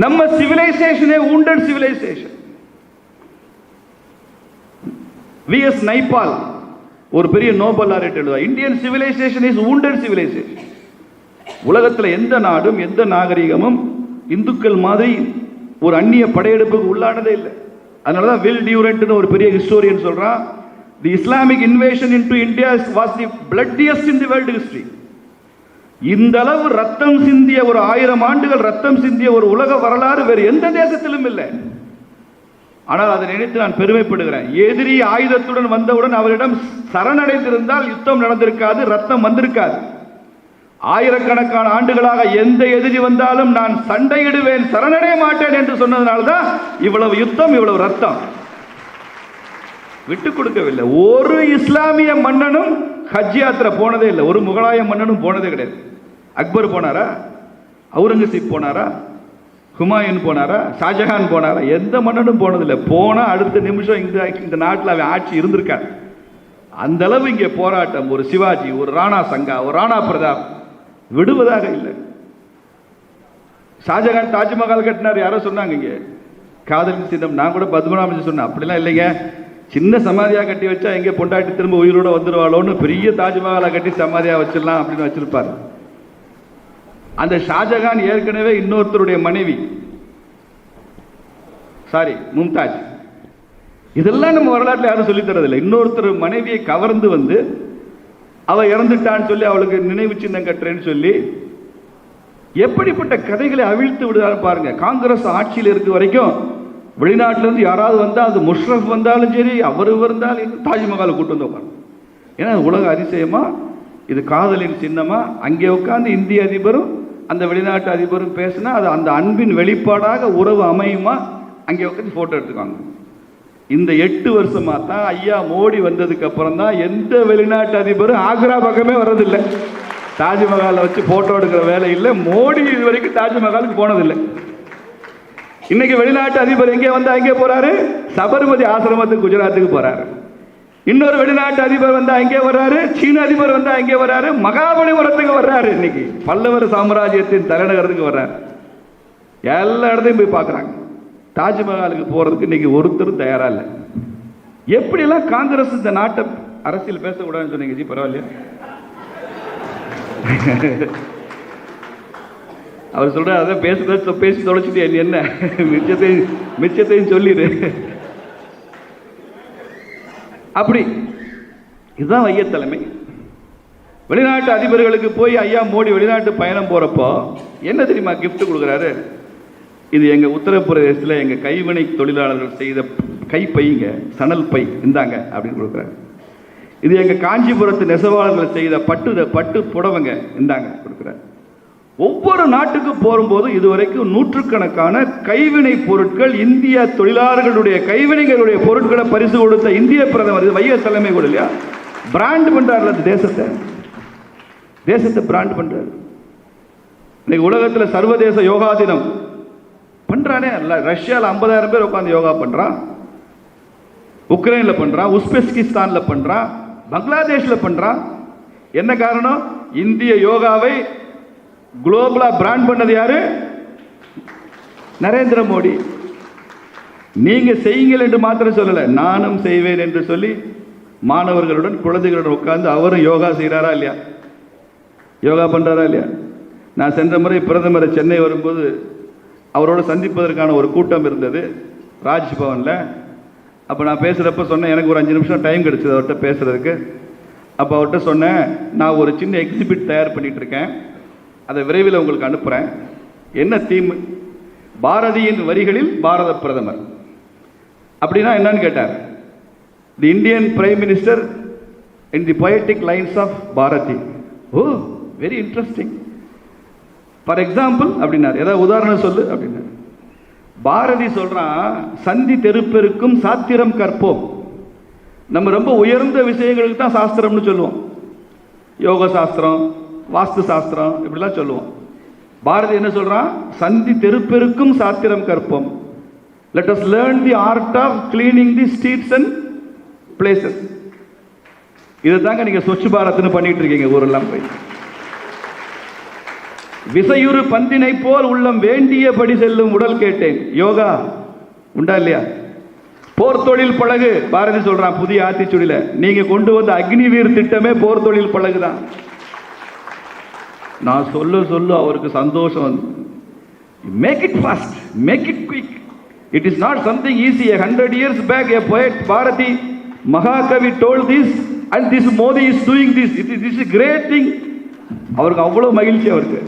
நம்ம சிவிலைசேஷனே wounded civilization. V.S. Naipaul ஒரு பெரிய நோபல் லாரெட் எழுதுவார், Indian civilization is wounded civilization. உலகத்தில் எந்த நாடும் எந்த நாகரிகமும் இந்துக்கள் மாதிரி ஒரு அந்நிய படையெடுப்புக்கு உள்ளானதே இல்லை. அதனால தான் வில் டியூரண்ட்னு ஒரு பெரிய ஹிஸ்டோரியன் சொல்றான், the Islamic invasion into India was the bloodiest in the world history. இந்த அளவு ரத்தம் சிந்திய ஒரு 1000 ஆண்டுகள் ரத்தம் சிந்திய ஒரு உலக வரலாறு வேறு எந்த தேசத்திலும் இல்லை. ஆனால் அதை நினைத்து நான் பெருமைப்படுகிறேன். எதிரி ஆயுதத்துடன் வந்தவுடன் அவரிடம் சரணடைந்திருந்தால் யுத்தம் நடந்திருக்காது, ரத்தம் வந்திருக்காது. ஆயிரக்கணக்கான ஆண்டுகளாக எந்த எதிரி வந்தாலும் நான் சண்டையிடுவேன், சரணடைய மாட்டேன் என்று சொன்னதனால்தான் இவ்வளவு யுத்தம், இவ்வளவு ரத்தம். விட்டு கொடுக்கவில்லை. ஒரு இஸ்லாமிய மன்னனும் ஹஜ் யாத்திரை போனதே இல்லை, ஒரு முகலாய மன்னனும் போனதே கிடையாது. அக்பர் போனாரா? அவுரங்கசீப் போனாரா? ஹுமாயூன் போனாரா? ஷாஜஹான் போனாரா? எந்த மன்னனும் போனதில்லை. போனா அடுத்த நிமிஷம் இந்த நாட்டில் அவன் ஆட்சி இருந்திருக்காரு. அந்த அளவு இங்கே போராட்டம். ஒரு சிவாஜி, ஒரு ராணா சங்கா, ஒரு ராணா பிரதாப் விடுவதாக இல்லை. ஷாஜஹான் தாஜ்மஹால் கட்டினார், யாரோ சொன்னாங்க இங்கே காதலின் சின்னம். நான் கூட பத்மநாபன் சொன்னேன், அப்படிலாம் இல்லைங்க, சின்ன சமாதியா கட்டி வச்சா எங்கே பொண்டாட்டி திரும்ப உயிரோட வந்துடுவாளோன்னு பெரிய தாஜ்மஹாலை கட்டி சமாதியா வச்சிடலாம் அப்படின்னு வச்சிருப்பாரு. அந்த ஷாஜஹான் ஏற்கனவே இன்னொருத்தருடைய மனைவி, சாரி மும்தாஜ். இதெல்லாம் நம்ம வரலாற்றில் யாரும் சொல்லித் தரதில்லை. இன்னொருத்தர் மனைவியை கவர்ந்து வந்து அவ இறந்துட்டான்னு சொல்லி அவளுக்கு நினைவு சின்னம் கட்டுறேன்னு சொல்லி எப்படிப்பட்ட கதைகளை அவிழ்த்து விடுறாரு பாருங்க. காங்கிரஸ் ஆட்சியில் இருக்க வரைக்கும் வெளிநாட்டிலிருந்து யாராவது வந்தால், அது முஷ்ரஃப் வந்தாலும் சரி, அவர் இருந்தாலும் தாஜ்மஹாலை கூட்டு வந்து உட்காந்து. ஏன்னா உலக அதிசயமா, இது காதலின் சின்னமா. அங்கே உட்காந்து இந்திய அதிபரும் அந்த வெளிநாட்டு அதிபரும் பேசினா அது அந்த அன்பின் வெளிப்பாடாக உறவு அமையுமா, அங்கே உட்காந்து போட்டோ எடுத்துக்காங்க. இந்த 8 வருஷமா தான் ஐயா மோடி வந்ததுக்கு அப்புறம் தான் எந்த வெளிநாட்டு அதிபரும் ஆக்ரா பக்கமே வர்றதில்லை. தாஜ்மஹாலை வச்சு போட்டோ எடுக்கிற வேலை இல்லை. மோடி இது வரைக்கும் தாஜ்மஹாலுக்கு போனதில்லை. இன்னைக்கு வெளிநாட்டு அதிபர் எங்கே வந்தா எங்கே போறாரு? சபர்மதி ஆசிரமத்துக்கு குஜராத்துக்கு போறாரு. இன்னொரு வெளிநாட்டு அதிபர் வந்தா எங்கே வர்றாரு? சீன அதிபர் வந்தா எங்கே வர்றாரு? மகாபலிபுரத்துக்கு வர்றாரு. இன்னைக்கு பல்லவர் சாம்ராஜ்யத்தின் தலைநகரத்துக்கு வர்றாரு. எல்லா இடத்தையும் போய் பார்க்குறாங்க. தாஜ்மஹாலுக்கு போறதுக்கு இன்னைக்கு ஒருத்தரும் தயாரா இல்லை. எப்படியெல்லாம் காங்கிரஸ் இந்த நாட்டை அரசியல் பேசக்கூடாதுன்னு சொன்னீங்க ஜி, பரவாயில்லையா? அவர் சொல்றாரு, அதை பேசி தொலைச்சிட்டு என்ன மிச்சத்தையும் சொல்லிடு. அப்படி இதுதான் வைய தலைமை. வெளிநாட்டு அதிபர்களுக்கு போய் ஐயா மோடி வெளிநாட்டு பயணம் போறப்போ என்ன தெரியுமா கிஃப்ட் கொடுக்குறாரு? இது எங்க உத்தரப்பிரதேசத்தில் எங்க கைவினை தொழிலாளர்கள் செய்த கைப்பைங்க, சணல் பை, இந்தாங்க அப்படின்னு கொடுக்குறாரு. இது எங்க காஞ்சிபுரத்து நெசவாளர்கள் செய்த பட்டு புடவைங்க, இந்தாங்க கொடுக்குறாரு. ஒவ்வொரு நாட்டுக்கு போகும்போது இதுவரைக்கும் நூற்றுக்கணக்கான கைவினை பொருட்கள், இந்திய தொழிலாளர்களுடைய கைவினைகளுடைய பொருட்களை பரிசு கொடுத்த இந்திய பிரதமர், இது வைய தலைமை கூட இல்லையா, பிராண்ட் பண்றாரு. தேசத்தை பிராண்ட் பண்றாரு. இன்னைக்கு உலகத்தில் சர்வதேச யோகா தினம் பண்றானே. ரஷ்யாவில் 50,000 பேர் உட்காந்து யோகா பண்றான், உக்ரைன்ல பண்றான், உஸ்பெஸ்கிஸ்தான்ல பண்றான், பங்களாதேஷ்ல பண்றான். என்ன காரணம்? இந்திய யோகாவை குளோபலா பிராண்ட் பண்ணது யாரு? நரேந்திர மோடி. நீங்க செய்யுங்கள் என்று மாத்திரம் சொல்லல, நானும் செய்வேன் என்று சொல்லி மாணவர்களுடன் குழந்தைகளுடன் உட்கார்ந்து அவரும் யோகா செய்யறாரா இல்லையா? யோகா பண்றாரா இல்லையா? நான் சென்ற முறை பிரதமரை சென்னை வரும்போது அவரோட சந்திப்பதற்கான ஒரு கூட்டம் இருந்தது ராஜ்பவன்ல. அப்போ நான் பேசுகிறப்ப சொன்னேன், எனக்கு ஒரு 5 நிமிஷம் டைம் கிடைச்சது அவர்கிட்ட பேசுறதுக்கு. அப்போ அவர்கிட்ட சொன்னேன், நான் ஒரு சின்ன எக்ஸிபிட் தயார் பண்ணிட்டு இருக்கேன், அதை விரைவில் உங்களுக்கு அனுப்புகிறேன். என்ன தீம்? பாரதியின் வரிகளில் பாரத பிரதமர். அப்படின்னா என்னன்னு கேட்டார். The Indian prime minister in the poetic lines of Bharathi. Oh, very interesting. For example அப்படின்னாரு, ஏதாவது உதாரணம் சொல்லு அப்படின்னாரு. பாரதி சொல்றான், சந்தி தெருப்பெருக்கும் சாத்திரம் கற்போம். நம்ம ரொம்ப உயர்ந்த விஷயங்களுக்கு தான் சாஸ்திரம்னு சொல்லுவோம். யோக சாஸ்திரம், வாஸ்து சாஸ்திரம், இப்படிலாம் சொல்லுவோம். பாரதி என்ன சொல்றான்? சந்தி தெருப்பெருக்கும் சாத்திரம் கற்போம். Let us learn the art of cleaning the streets and places. இதை தாங்க நீங்க ஸ்வச் பாரத்னு பண்ணிட்டு இருக்கீங்க ஊரெல்லாம் போய். விசையுறு பந்தினை போல் உள்ளம் வேண்டியபடி செல்லும் உடல் கேட்டேன். யோகா உண்டா இல்லையா? போர் தொழில் பழகு, பாரதி சொல்றான் புதிய ஆத்திச்சுடியில. நீங்க கொண்டு வந்த அக்னிவீர் திட்டமே போர் தொழில் பழகுதான். நான் சொல்ல அவருக்கு சந்தோஷம். Make it fast, make it quick. It is not something easy. 100 years back, a poet Bharati Mahakavi told this, and this Modi is doing this. This is a great thing. அவருக்கு அவ்வளவு மகிழ்ச்சி. அவருக்கு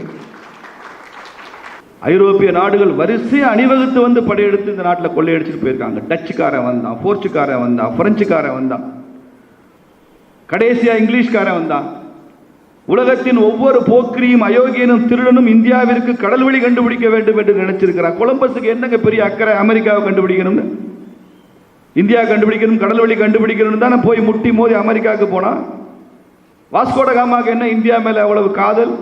ஐரோப்பிய நாடுகள் வரிசையை அணிவகுத்து வந்து படையெடுத்து இந்த நாட்டில் கொள்ளையடிச்சுட்டு போயிருக்காங்க. டச்சுக்காரன் வந்தான், போர்ச்சுக்காரன் வந்தான், பிரெஞ்சுக்காரன் வந்தான், கடைசியா இங்கிலீஷ்காரன் வந்தான். உலகத்தின் ஒவ்வொரு போக்கிரியும் அயோக்கியனும் திருடனும் இந்தியாவிற்கு கடல் வழி கண்டுபிடிக்க வேண்டும் என்று நினைச்சிருக்கிறார். கொலம்பஸுக்கு என்னங்க பெரிய அக்கறை அமெரிக்காவை கண்டுபிடிக்கணும்னு? இந்தியா கண்டுபிடிக்கணும், கடல் வழி கண்டுபிடிக்கணும் தானே போய் முட்டி மோதி அமெரிக்காவுக்கு போனா. வாஸ்கோட காமாவுக்கு என்ன இந்தியா மேல அவ்வளவு காதல்?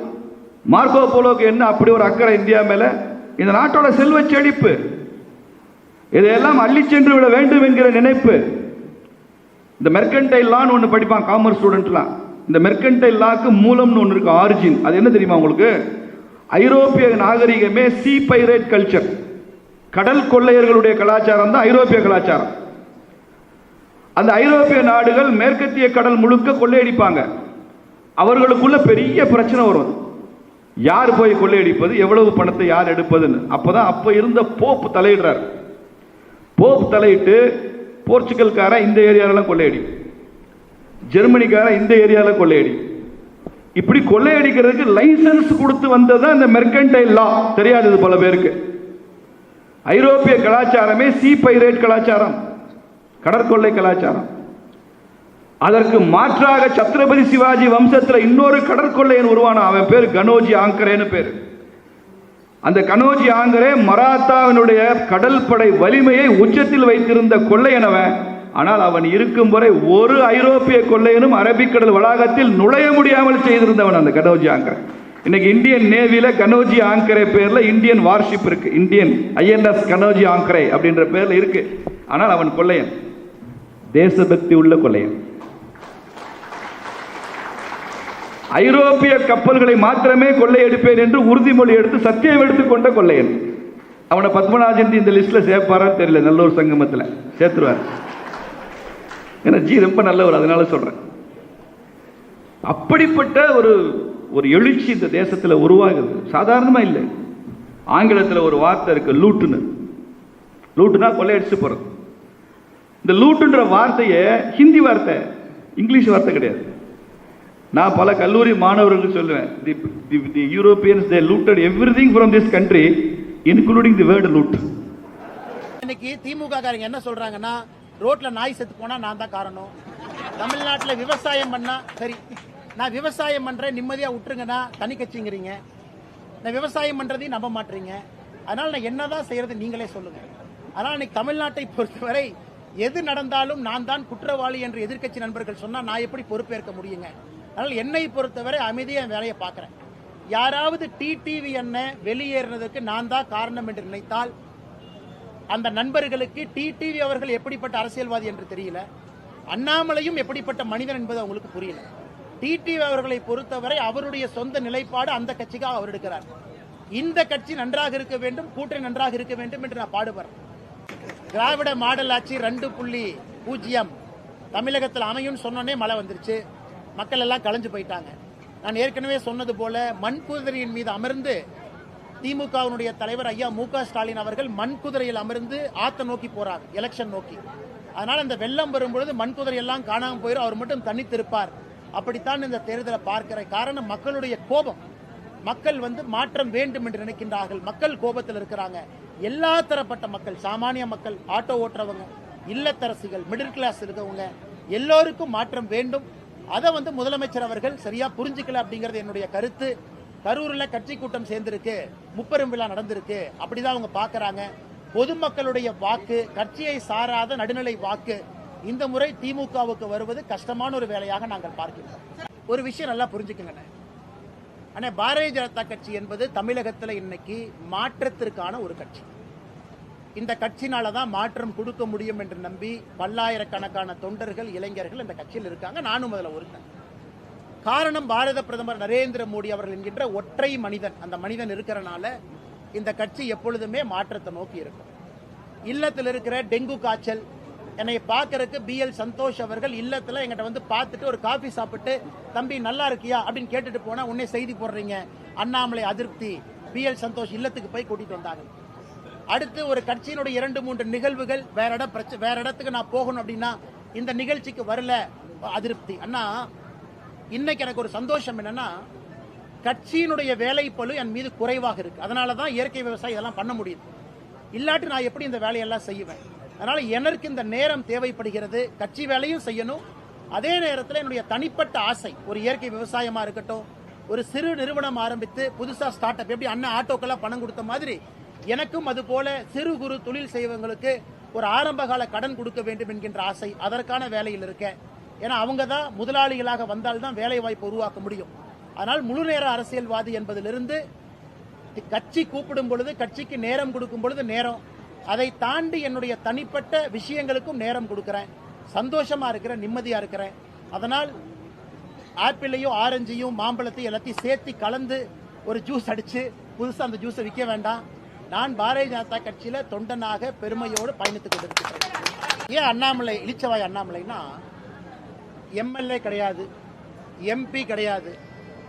மார்க்கோ போலோக்கு என்ன அப்படி ஒரு அக்கறை இந்தியா மேல? இந்த நாட்டோட செல்வ செழிப்பு, இதையெல்லாம் அள்ளி சென்று விட வேண்டும் என்கிற நினைப்பு. இந்த மெர்கன்டைல் லான்னு ஒன்று படிப்பான் காமர்ஸ் ஸ்டூடெண்ட்லாம். இந்த மெர்கன்டைல் லாக்கு மூலம்னு ஒன்று இருக்கு, ஆரிஜின். அது என்ன தெரியுமா உங்களுக்கு? ஐரோப்பிய நாகரிகமே சீ பைரேட் கல்ச்சர், கடல் கொள்ளையர்களுடைய கலாச்சாரம் தான் ஐரோப்பிய கலாச்சாரம். அந்த ஐரோப்பிய நாடுகள் மேற்கத்திய கடல் முழுக்க கொள்ளையடிப்பாங்க. அவர்களுக்குள்ள பெரிய பிரச்சனை வரும், யார் போய் கொள்ளையடிப்பது, எவ்வளவு பணத்தை யார் எடுப்பதுன்னு. அப்பதான் அப்ப இருந்த போப் தலையிடுறார். போப் தலையிட்டு போர்ச்சுகல்காரன் இந்த ஏரியாலாம் கொள்ளையடி, ஜெர்மனிக்காரன் இந்த ஏரியால கொள்ளையடி. இப்படி கொள்ளையடிக்கிறதுக்கு லைசன்ஸ் கொடுத்து வந்ததுதான் இந்த மெர்கன்டைல் லா. தெரியாது பல பேருக்கு. ஐரோப்பிய கலாச்சாரமே சீ பைரேட் கலாச்சாரம், கடற்கொள்ளை கலாச்சாரம். அதற்கு மாற்றாக சத்ரபதி சிவாஜி வம்சத்தில் இன்னொரு கடற்கொள்ளையன் உருவான. அவன் பேர் கனோஜி ஆங்கரேன்னு பேர். அந்த கனோஜி ஆங்கரே மராத்தாவினுடைய கடல் படை வலிமையை உச்சத்தில் வைத்திருந்த கொள்ளையனவன். ஆனால் அவன் இருக்கும் வரை ஒரு ஐரோப்பிய கொள்ளையனும் அரபிக்கடல் வளாகத்தில் நுழைய முடியாமல் செய்திருந்தவன் அந்த கனோஜி ஆங்கரே. இன்னைக்கு இந்தியன் நேவியில கனோஜி ஆங்கரே பேர்ல இந்தியன் வார்ஷிப் இருக்கு, இந்தியன் INS கனோஜி ஆங்கரே அப்படின்ற பேர்ல இருக்கு. ஆனால் அவன் கொள்ளையன், தேசபக்தி உள்ள கொள்ளையன். ஐரோப்பிய கப்பல்களை மாத்திரமே கொள்ளையடிப்பேன் என்று உறுதிமொழி எடுத்து சத்தியம் எடுத்துக் கொண்ட கொள்ளையன். அவனை பத்மநாஜன் இந்த லிஸ்ட்ல சேர்ப்பாரான்னு தெரியல, நல்லூர் சங்கமத்தில் சேர்த்துருவார். ஏன்னா ஜி ரொம்ப நல்லவர், அதனால சொல்றேன். அப்படிப்பட்ட ஒரு எழுச்சி இந்த தேசத்தில் உருவாகுது, சாதாரணமா இல்லை. ஆங்கிலத்தில் ஒரு வார்த்தை இருக்கு, லூட்டுன்னு. லூட்டுனா கொள்ளையடிச்சு போறது. இந்த லூட்டுன்ற வார்த்தையை ஹிந்தி வார்த்தை, இங்கிலீஷ் வார்த்தை கிடையாது. நான் பல கல்லூரி மாணவர்களுக்கு சொல்லுவேன், the Europeans they looted everything from this country including the word loot. இன்னைக்கு திமுக காரங்க என்ன சொல்றாங்கன்னா, ரோட்ல நாய் செத்து போனா நான் தான் காரணம், தமிழ்நாட்டுல விவசாயம் பண்ணா சரி, நான் விவசாயம் பண்றேன் நிம்மதியா விட்டுருங்கன்னா தனி கட்சிங்கிறீங்க, நான் விவசாயம் பண்றதையும் நம்ப மாட்டீங்க. அதனால நான் என்னதான் செய்யறது நீங்களே சொல்லுங்க. அதனால இன்னைக்கு தமிழ்நாட்டை பொறுத்தவரை எது நடந்தாலும் நான் தான் குற்றவாளி என்று எதிர்க்கட்சி நண்பர்கள் சொன்னா நான் எப்படி பொறுப்பேற்க முடியுங்க? அதனால என்னை பொறுத்தவரை அமைதியா வேலையை பார்க்கிறேன். யாராவது டிடிவி என்ன வெளியேறினதுக்கு நான் தான் காரணம் என்று நினைத்தால் அந்த நண்பர்களுக்கு டிடிவி அவர்கள் எப்படிப்பட்ட அரசியல்வாதி என்று தெரியல, அண்ணாமலையும் எப்படிப்பட்ட மனிதன் என்பது அவங்களுக்கு புரியல. டிடிவி அவர்களை பொறுத்தவரை அவருடைய சொந்த நிலைப்பாடு அந்த கட்சிக்காக அவர் எடுக்கிறார். இந்த கட்சி நன்றாக இருக்க வேண்டும், கூட்டணி நன்றாக இருக்க வேண்டும் என்று நான் பாடுபடுறேன். திராவிட மாடல் ஆட்சி 2.0 தமிழகத்தில் அமையும் சொன்னோன்னே மழை வந்துருச்சு, மக்கள் எல்லாம் கலைஞ்சு போயிட்டாங்க. நான் ஏற்கனவே சொன்னது போல மண்குதிரையின் மீது அமர்ந்து திமுகவினுடைய தலைவர் ஐயா மு.க. ஸ்டாலின் அவர்கள் மண்குதிரையில் அமர்ந்து ஆத்த நோக்கி போறார், எலெக்ஷன் நோக்கி. அதனால இந்த வெள்ளம் வரும்பொழுது மண்குதிரை எல்லாம் காணாமல் போயிடும், அவர் மட்டும் தனித்திருப்பார். அப்படித்தான் இந்த தேர்தலை பார்க்கிற காரணம் மக்களுடைய கோபம். மக்கள் மாற்றம் வேண்டும் என்று நினைக்கின்றார்கள், மக்கள் கோபத்தில் இருக்கிறாங்க. எல்லா தரப்பட்ட மக்கள், சாமானிய மக்கள், ஆட்டோ ஓட்டுறவங்க, இல்லத்தரசிகள், மிடில் கிளாஸ் இருக்கவங்க எல்லோருக்கும் மாற்றம் வேண்டும். அதை முதலமைச்சர் அவர்கள் சரியா புரிஞ்சுக்கல அப்படிங்கிறது என்னுடைய கருத்து. கரூர்ல கட்சி கூட்டம் சேர்ந்திருக்கு, முப்பெரும் விழா நடந்திருக்கு, அப்படிதான் அவங்க பாக்குறாங்க. பொதுமக்களுடைய வாக்கு, கட்சியை சாராத நடுநிலை வாக்கு இந்த முறை திமுகவுக்கு வருவது கஷ்டமான ஒரு வேலையாக நாங்கள் பார்க்கிறோம். ஒரு விஷயம் நல்லா புரிஞ்சுக்கங்க, ஆனா பாரதிய ஜனதா கட்சி என்பது தமிழகத்தில் இன்னைக்கு மாற்றத்திற்கான ஒரு கட்சி. இந்த கட்சினாலதான் மாற்றம் கொடுக்க முடியும் என்று நம்பி பல்லாயிரக்கணக்கான தொண்டர்கள், இளைஞர்கள் இந்த கட்சியில் இருக்காங்க. நானும் அதுல ஒருத்தன். காரணம் பாரத பிரதமர் நரேந்திர மோடி அவர்கள் என்கின்ற ஒற்றை மனிதன். அந்த மனிதன் இருக்கிறனால இந்த கட்சி எப்பொழுதுமே மாற்றத்தை நோக்கி இருக்கும். இல்லத்தில் இருக்கிற டெங்கு காய்ச்சல் என்னை பார்க்கறதுக்கு BL சந்தோஷ் அவர்கள் இல்லத்துல எங்கிட்ட வந்து பார்த்துட்டு ஒரு காஃபி சாப்பிட்டு, தம்பி நல்லா இருக்கியா அப்படின்னு கேட்டுட்டு போனா உடனே செய்தி போடுறீங்க, அண்ணாமலை அதிருப்தி, BL சந்தோஷ் இல்லத்துக்கு போய் கூட்டிட்டு வந்தாங்க. அடுத்து ஒரு கட்சியினுடைய 2-3 நிகழ்வுகள் வேற இடத்துக்கு நான் போகணும் அப்படின்னா இந்த நிகழ்ச்சிக்கு வரல, அதிருப்தி. அண்ணா இன்னைக்கு எனக்கு ஒரு சந்தோஷம் என்னன்னா, கட்சியினுடைய வேலைப்பளு என் மீது குறைவாக இருக்கு. அதனாலதான் இயற்கை விவசாயம் இதெல்லாம் பண்ண முடியுது. இல்லாட்டி நான் எப்படி இந்த வேலையெல்லாம் செய்வேன்? அதனால எனக்கு இந்த நேரம் தேவைப்படுகிறது. கட்சி வேலையும் செய்யணும், அதே நேரத்தில் என்னுடைய தனிப்பட்ட ஆசை ஒரு இயற்கை விவசாயமா இருக்கட்டும், ஒரு சிறு நிறுவனம் ஆரம்பித்து புதுசா ஸ்டார்ட் அப், எப்படி அண்ணன் ஆட்டோக்கெல்லாம் பணம் கொடுத்த மாதிரி எனக்கும் அது போல சிறு குறு தொழில் செய்வங்களுக்கு ஒரு ஆரம்பகால கடன் கொடுக்க வேண்டும் என்கின்ற ஆசை. அதற்கான வேலையில் இருக்கேன். ஏன்னா அவங்க தான் முதலாளிகளாக வந்தால்தான் வேலை வாய்ப்பு உருவாக்க முடியும். அதனால் முழு நேர அரசியல்வாதி என்பதிலிருந்து கட்சி கூப்பிடும் பொழுது, கட்சிக்கு நேரம் கொடுக்கும் பொழுது நேரம், அதை தாண்டி என்னுடைய தனிப்பட்ட விஷயங்களுக்கும் நேரம் கொடுக்கிறேன். சந்தோஷமா இருக்கிறேன், நிம்மதியா இருக்கிறேன். அதனால் ஆப்பிளையும் ஆரஞ்சையும் மாம்பழத்தையும் எல்லாத்தையும் சேர்த்து கலந்து ஒரு ஜூஸ் அடிச்சு புதுசா அந்த ஜூஸை விற்க வேண்டாம். நான் பாரதிய ஜனதா கட்சியில தொண்டனாக பெருமையோடு பயணித்துக் கொண்டிருக்கிறேன். ஏன் அண்ணாமலை, இளிச்சவாய் அண்ணாமலைனா MLA கிடையாது, MP கிடையாது,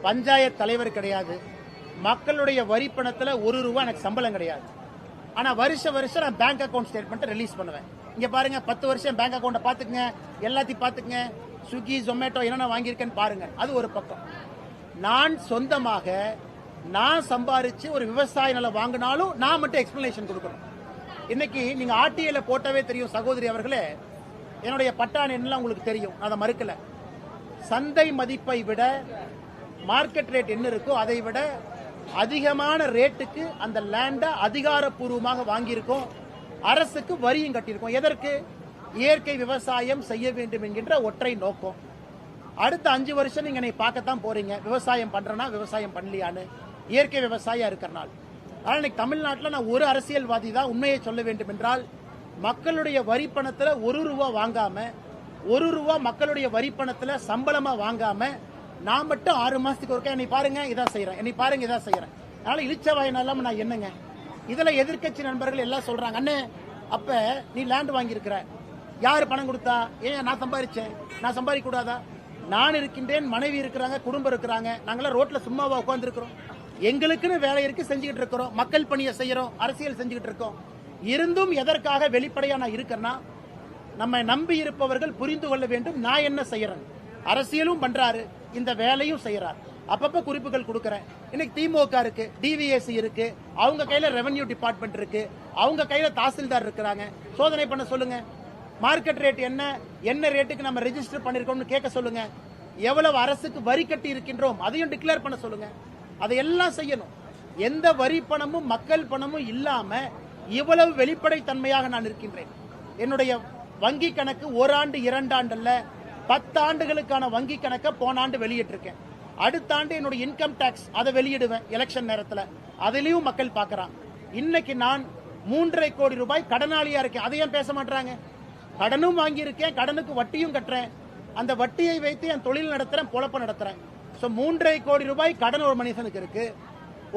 பஞ்சாயத்து தலைவர் கிடையாது, மக்களுடைய வரி பணத்துல ₹1 எனக்கு சம்பளம் கிடையாது. ஆனா வருஷம் நான் பேங்க் அக்கவுண்ட் ஸ்டேட்மெண்ட் ரிலீஸ் பண்ணுவேன். இங்க பாருங்க, 10 வருஷம் பேங்க் அக்கவுண்ட் பாத்துக்கங்க, எல்லாத்தையும் பாத்துக்கங்க, ஸ்விக்கி ஜொமேட்டோ என்னென்ன வாங்கியிருக்கேன்னு பாருங்க. அது ஒரு பக்கம். நான் சொந்தமாக நான் சம்பாரிச்சு ஒரு விவசாய நிலம் வாங்கினாலும் நான் மட்டும் எக்ஸ்பிளனேஷன் கொடுக்கணும். இன்னைக்கு நீங்க RTIல போட்டவே தெரியும் சகோதரி அவர்களே, என்னுடைய பட்டான் என்னலாம் உங்களுக்கு தெரியும், அதை மறுக்கல. சந்தை மதிப்பை விட மார்க்கெட் ரேட் என்ன இருக்கோ அதை விட அதிகமான ரேட்டுக்கு அந்த லேண்ட அதிகாரப்பூர்வமாக வாங்கியிருக்கோம். அரசுக்கு வரியும் கட்டியிருக்கோம். எதற்கு? இயற்கை விவசாயம் செய்ய வேண்டும் என்கின்ற ஒற்றை நோக்கம். அடுத்த 5 வருஷம் நீங்க என்னை பார்க்கத்தான் போறீங்க, விவசாயம் பண்றேன்னா விவசாயம் பண்ணலையான்னு, இயற்கை விவசாயம் இருக்கிறனால. ஆனால் இன்னைக்கு தமிழ்நாட்டில் நான் ஒரு அரசியல்வாதி தான் உண்மையை சொல்ல வேண்டும் என்றால், மக்களுடைய வரி பணத்துல ₹1 வாங்காம, ₹1 மக்களுடைய வரி பணத்துல சம்பளமா வாங்காம, நான் மட்டும் 6 மாசத்துக்கு ஒருக்கா என்னை பாருங்க இதான் செய்யறேன், என்னை பாருங்க இதான் செய்யறேன். அதனால இளிச்சவாயினாலும் நான் என்னங்க, இதுல எதிர்க்கட்சி நண்பர்கள் எல்லாம் சொல்றாங்க, அண்ணே அப்ப நீ லேண்ட் வாங்கியிருக்கிற, யாரு பணம் கொடுத்தா? ஏன் நான் சம்பாதிச்சேன், நான் சம்பாதிக்க கூடாதா? நான் இருக்கின்றேன், மனைவி இருக்கிறாங்க, குடும்பம் இருக்கிறாங்க, நாங்களாம் ரோட்ல சும்மாவா உட்கார்ந்து இருக்கிறோம்? எங்களுக்குன்னு வேலை இருக்கு, செஞ்சுக்கிட்டு இருக்கிறோம், மக்கள் பணியை செய்யறோம், அரசியல் செஞ்சுக்கிட்டு இருக்கோம். இருந்தும் எதற்காக வெளிப்படையா நான் இருக்கேன்னா, நம்ம நம்பி இருப்பவர்கள் புரிந்து கொள்ள வேண்டும் நான் என்ன செய்யறேன். அரசியலும் பண்றாரு, இந்த வேலையும் செய்யறாரு. அப்பப்ப குறிப்புகள் கொடுக்கறேன். இன்னைக்கு திமுக இருக்கு, DVAC இருக்கு, அவங்க கையில ரெவென்யூ டிபார்ட்மெண்ட் இருக்கு, அவங்க கையில தாசில்தார் இருக்கிறாங்க. சோதனை பண்ண சொல்லுங்க. மார்க்கெட் ரேட் என்ன ரேட்டுக்கு நம்ம ரெஜிஸ்டர் பண்ணிருக்கோம்னு கேட்க சொல்லுங்க. எவ்வளவு அரசுக்கு வரி கட்டி இருக்கின்றோம் அதையும் டிக்ளேர் பண்ண சொல்லுங்க. அதையெல்லாம் செய்யணும். எந்த வரி பணமும் மக்கள் பணமும் இல்லாம இவ்வளவு வெளிப்படைத்தன்மையாக நான் இருக்கின்றேன். என்னுடைய வங்கி கணக்கு 1 ஆண்டு 2 ஆண்டு அல்ல, 10 ஆண்டுகளுக்கான வங்கி கணக்கை போன ஆண்டு வெளியிட்டிருக்கேன். அடுத்த ஆண்டு என்னுடைய இன்கம் டாக்ஸ் அதை வெளியிடுவேன் எலெக்ஷன் நேரத்தில். அதிலையும் மக்கள் பார்க்கறாங்க. இன்னைக்கு நான் 3.5 கோடி ரூபாய் கடனாளியா இருக்கேன். அதையும் பேச மாட்டாங்க. கடனும் வாங்கியிருக்கேன், கடனுக்கு வட்டியும் கட்டுறேன். அந்த வட்டியை வைத்து என் தொழில் நடத்துறேன், பொழப்ப நடத்துறேன். 3.5 கோடி ரூபாய் கடன் ஒரு மனுஷனுக்கு இருக்கு.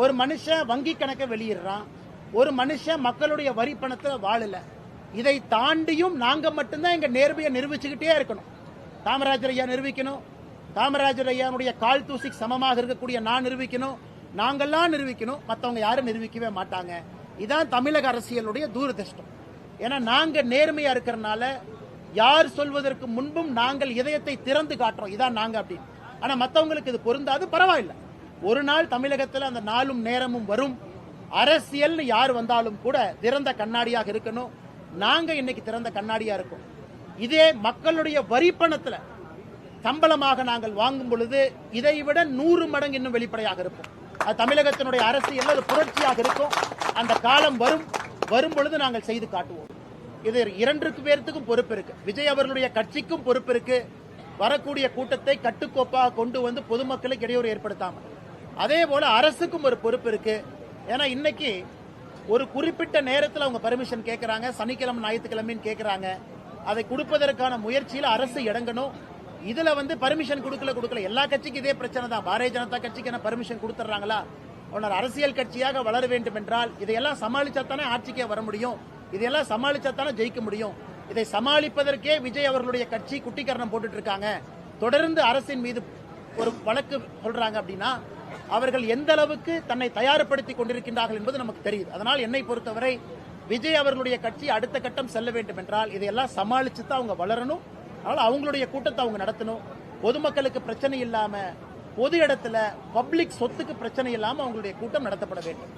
ஒரு மனுஷன் வங்கி கணக்கை வெளியிடுறான், ஒரு மனுஷன் மக்களுடைய வரி பணத்தை வாழல. இதை தாண்டியும் நாங்க மட்டும்தான் எங்க நேர்மையை நிரூபிச்சுக்கிட்டே இருக்கணும். காமராஜர் ஐயா நிரூபிக்கணும், காமராஜர் ஐயாவுடைய கால் தூசிக்கு சமமாக இருக்கக்கூடிய நான் நிரூபிக்கணும், நாங்கெல்லாம் நிரூபிக்கணும், மற்றவங்க யாரும் நிரூபிக்கவே மாட்டாங்க. இதான் தமிழக அரசியலுடைய தூரதிர்ஷ்டம். ஏன்னா நாங்க நேர்மையா இருக்கிறனால யார் சொல்வதற்கு முன்பும் நாங்கள் இதயத்தை திறந்து காட்டுறோம், இதான் நாங்க அப்படின்னு. ஆனா மற்றவங்களுக்கு இது பொருந்தாது, பரவாயில்லை. ஒரு நாள் தமிழகத்தில் அந்த நாளும் நேரமும் வரும். அரசியல் யார் வந்தாலும் கூட திறந்த கண்ணாடியாக இருக்கணும். நாங்க இன்னைக்கு திறந்த கண்ணாடியா இருக்கோம். இதே மக்களுடைய வரி பணத்துல சம்பளமாக நாங்கள் வாங்கும் பொழுது இதை விட 100 மடங்கு இன்னும் வெளிப்படையாக இருக்கும். அது தமிழகத்தினுடைய அரசியல் அது புரட்சியாக இருக்கும். அந்த காலம் வரும் பொழுது நாங்கள் செய்து காட்டுவோம். இது 2 பேர்த்துக்கும் பொறுப்பு இருக்கு. விஜய் அவர்களுடைய கட்சிக்கும் பொறுப்பு இருக்கு. வரக்கூடிய கூட்டத்தை கட்டுக்கோப்பாக கொண்டு வந்து பொதுமக்களுக்கு இடையூறு ஏற்படுத்தாம, அதே போல அரசுக்கும் ஒரு பொறுப்பு இருக்கு. ஏன்னா இன்னைக்கு ஒரு குறிப்பிட்ட நேரத்தில் அவங்க பர்மிஷன் கேட்கறாங்க, சனிக்கிழமை ஞாயிற்றுக்கிழமைன்னு கேட்கறாங்க. அதை கொடுப்பதற்கான முயற்சியில் அரசு இறங்கணும். இதுல வந்து பர்மிஷன் கொடுக்கல எல்லா கட்சிக்கும் இதே பிரச்சனை தான். பாரதிய ஜனதா கட்சிக்கு என்ன பர்மிஷன் கொடுத்துறாங்களா? ஒரு அரசியல் கட்சியாக வளர வேண்டும் என்றால் இதையெல்லாம் சமாளிச்சாத்தானே ஆட்சிக்கே வர முடியும். இதையெல்லாம் சமாளிச்சாத்தானே ஜெயிக்க முடியும். இதை சமாளிப்பதற்கே விஜய் அவர்களுடைய கட்சி குட்டிக்கரணம் போட்டுட்டு இருக்காங்க. தொடர்ந்து அரசின் மீது ஒரு வழக்கு சொல்றாங்க அப்படின்னா அவர்கள் எந்த அளவுக்கு தன்னை தயார்படுத்திக் கொண்டிருக்கின்றார்கள் என்பது நமக்கு தெரியுது. அதனால் என்னை பொறுத்தவரை விஜய் அவர்களுடைய கட்சி அடுத்த கட்டம் செல்ல வேண்டும் என்றால் இதையெல்லாம் சமாளிச்சு தான் அவங்க வளரணும். அதனால அவங்களுடைய கூட்டத்தை அவங்க நடத்தணும். பொதுமக்களுக்கு பிரச்சனை இல்லாம, பொது இடத்துல பப்ளிக் சொத்துக்கு பிரச்சனை இல்லாம அவங்களுடைய கூட்டம் நடத்தப்பட வேண்டும்.